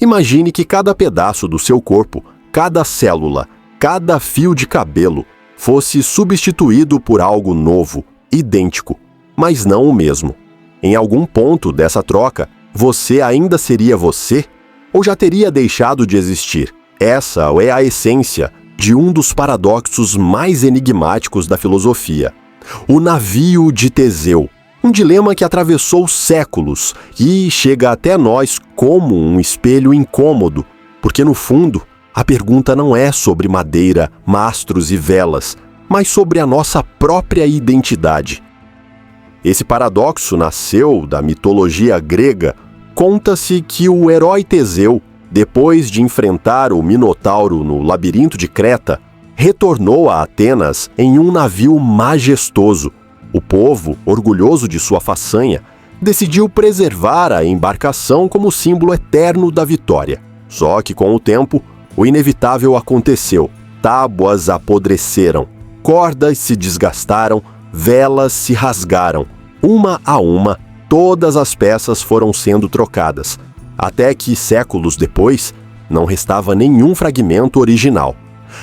Imagine que cada pedaço do seu corpo, cada célula, cada fio de cabelo fosse substituído por algo novo, idêntico, mas não o mesmo. Em algum ponto dessa troca, você ainda seria você ou já teria deixado de existir? Essa é a essência de um dos paradoxos mais enigmáticos da filosofia. O navio de Teseu. Um dilema que atravessou séculos e chega até nós como um espelho incômodo, porque no fundo, a pergunta não é sobre madeira, mastros e velas, mas sobre a nossa própria identidade. Esse paradoxo nasceu da mitologia grega. Conta-se que o herói Teseu, depois de enfrentar o Minotauro no labirinto de Creta, retornou a Atenas em um navio majestoso. O povo, orgulhoso de sua façanha, decidiu preservar a embarcação como símbolo eterno da vitória. Só que com o tempo, o inevitável aconteceu. Tábuas apodreceram, cordas se desgastaram, velas se rasgaram. Uma a uma, todas as peças foram sendo trocadas, até que, séculos depois, não restava nenhum fragmento original.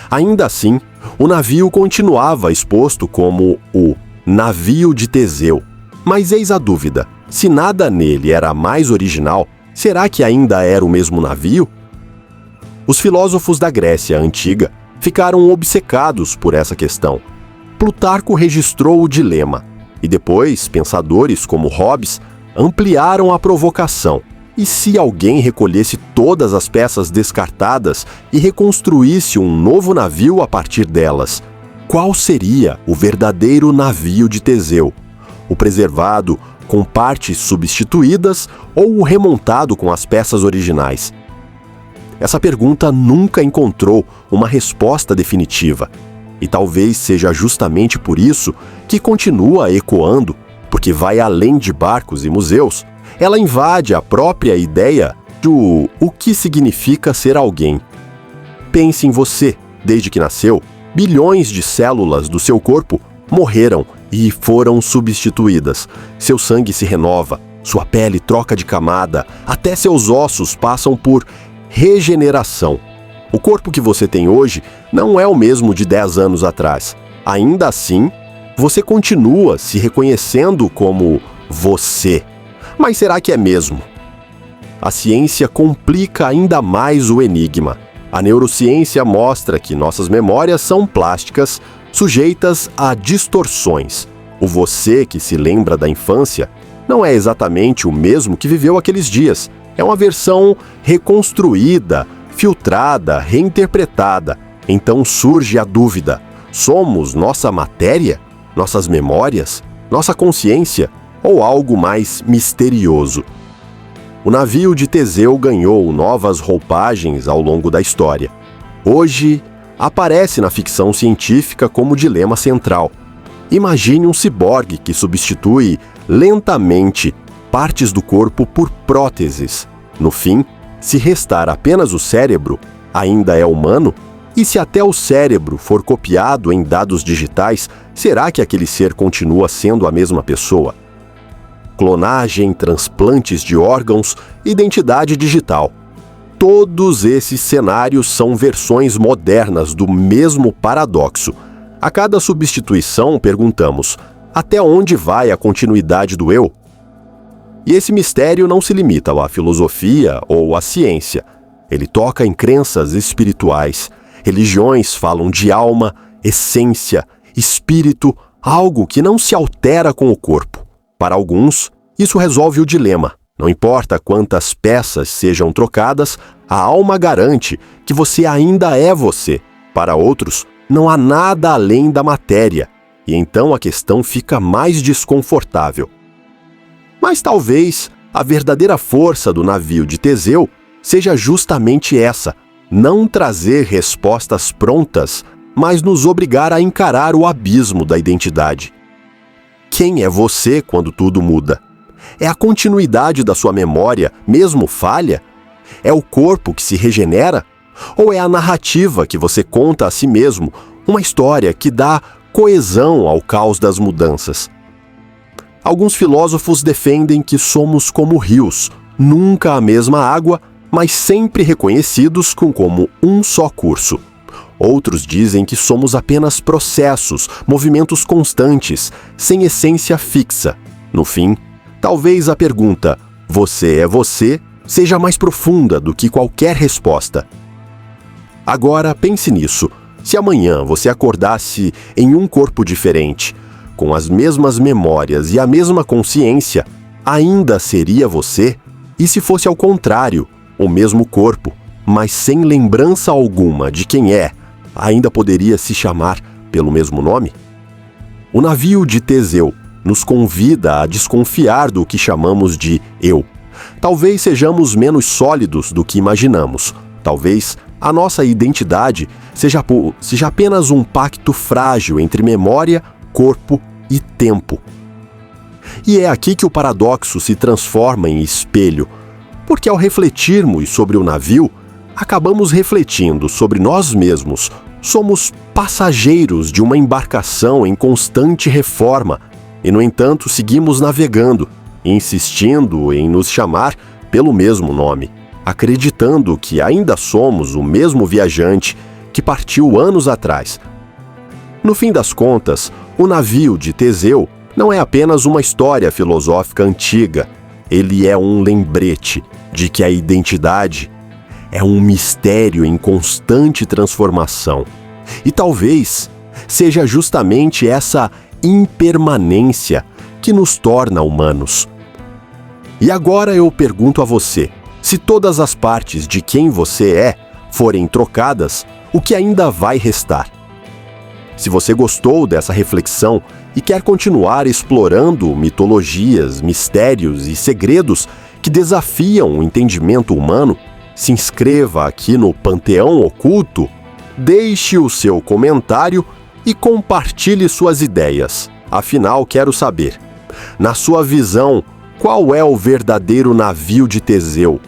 Ainda assim, o navio continuava exposto como o navio de Teseu. Mas eis a dúvida: se nada nele era mais original, será que ainda era o mesmo navio? Os filósofos da Grécia Antiga ficaram obcecados por essa questão. Plutarco registrou o dilema, e depois pensadores como Hobbes ampliaram a provocação. E se alguém recolhesse todas as peças descartadas e reconstruísse um novo navio a partir delas? Qual seria o verdadeiro navio de Teseu? O preservado com partes substituídas ou o remontado com as peças originais? Essa pergunta nunca encontrou uma resposta definitiva. E talvez seja justamente por isso que continua ecoando, porque vai além de barcos e museus. Ela invade a própria ideia do o que significa ser alguém. Pense em você. Desde que nasceu, bilhões de células do seu corpo morreram e foram substituídas. Seu sangue se renova, sua pele troca de camada, até seus ossos passam por regeneração. O corpo que você tem hoje não é o mesmo de 10 anos atrás. Ainda assim, você continua se reconhecendo como você. Mas será que é mesmo? A ciência complica ainda mais o enigma. A neurociência mostra que nossas memórias são plásticas, sujeitas a distorções. O você que se lembra da infância não é exatamente o mesmo que viveu aqueles dias. É uma versão reconstruída, filtrada, reinterpretada. Então surge a dúvida: somos nossa matéria? Nossas memórias? Nossa consciência? Ou algo mais misterioso? O navio de Teseu ganhou novas roupagens ao longo da história. Hoje, aparece na ficção científica como dilema central. Imagine um ciborgue que substitui lentamente partes do corpo por próteses. No fim, se restar apenas o cérebro, ainda é humano? E se até o cérebro for copiado em dados digitais, será que aquele ser continua sendo a mesma pessoa? Clonagem, transplantes de órgãos, identidade digital. Todos esses cenários são versões modernas do mesmo paradoxo. A cada substituição, perguntamos: até onde vai a continuidade do eu? E esse mistério não se limita à filosofia ou à ciência. Ele toca em crenças espirituais. Religiões falam de alma, essência, espírito, algo que não se altera com o corpo. Para alguns, isso resolve o dilema. Não importa quantas peças sejam trocadas, a alma garante que você ainda é você. Para outros, não há nada além da matéria, e então a questão fica mais desconfortável. Mas talvez a verdadeira força do navio de Teseu seja justamente essa: não trazer respostas prontas, mas nos obrigar a encarar o abismo da identidade. Quem é você quando tudo muda? É a continuidade da sua memória, mesmo falha? É o corpo que se regenera? Ou é a narrativa que você conta a si mesmo, uma história que dá coesão ao caos das mudanças? Alguns filósofos defendem que somos como rios, nunca a mesma água, mas sempre reconhecidos como um só curso. Outros dizem que somos apenas processos, movimentos constantes, sem essência fixa. No fim, talvez a pergunta "Você é você?" seja mais profunda do que qualquer resposta. Agora pense nisso. Se amanhã você acordasse em um corpo diferente, com as mesmas memórias e a mesma consciência, ainda seria você? E se fosse ao contrário, o mesmo corpo, mas sem lembrança alguma de quem é, ainda poderia se chamar pelo mesmo nome? O navio de Teseu nos convida a desconfiar do que chamamos de eu. Talvez sejamos menos sólidos do que imaginamos. Talvez a nossa identidade seja apenas um pacto frágil entre memória, corpo e tempo. E é aqui que o paradoxo se transforma em espelho, porque ao refletirmos sobre o navio, acabamos refletindo sobre nós mesmos. Somos passageiros de uma embarcação em constante reforma e, no entanto, seguimos navegando, insistindo em nos chamar pelo mesmo nome, acreditando que ainda somos o mesmo viajante que partiu anos atrás. No fim das contas, o navio de Teseu não é apenas uma história filosófica antiga, ele é um lembrete de que a identidade é um mistério em constante transformação. E talvez seja justamente essa impermanência que nos torna humanos. E agora eu pergunto a você, se todas as partes de quem você é forem trocadas, o que ainda vai restar? Se você gostou dessa reflexão e quer continuar explorando mitologias, mistérios e segredos que desafiam o entendimento humano, se inscreva aqui no Panteão Oculto, deixe o seu comentário e compartilhe suas ideias. Afinal, quero saber, na sua visão, qual é o verdadeiro navio de Teseu?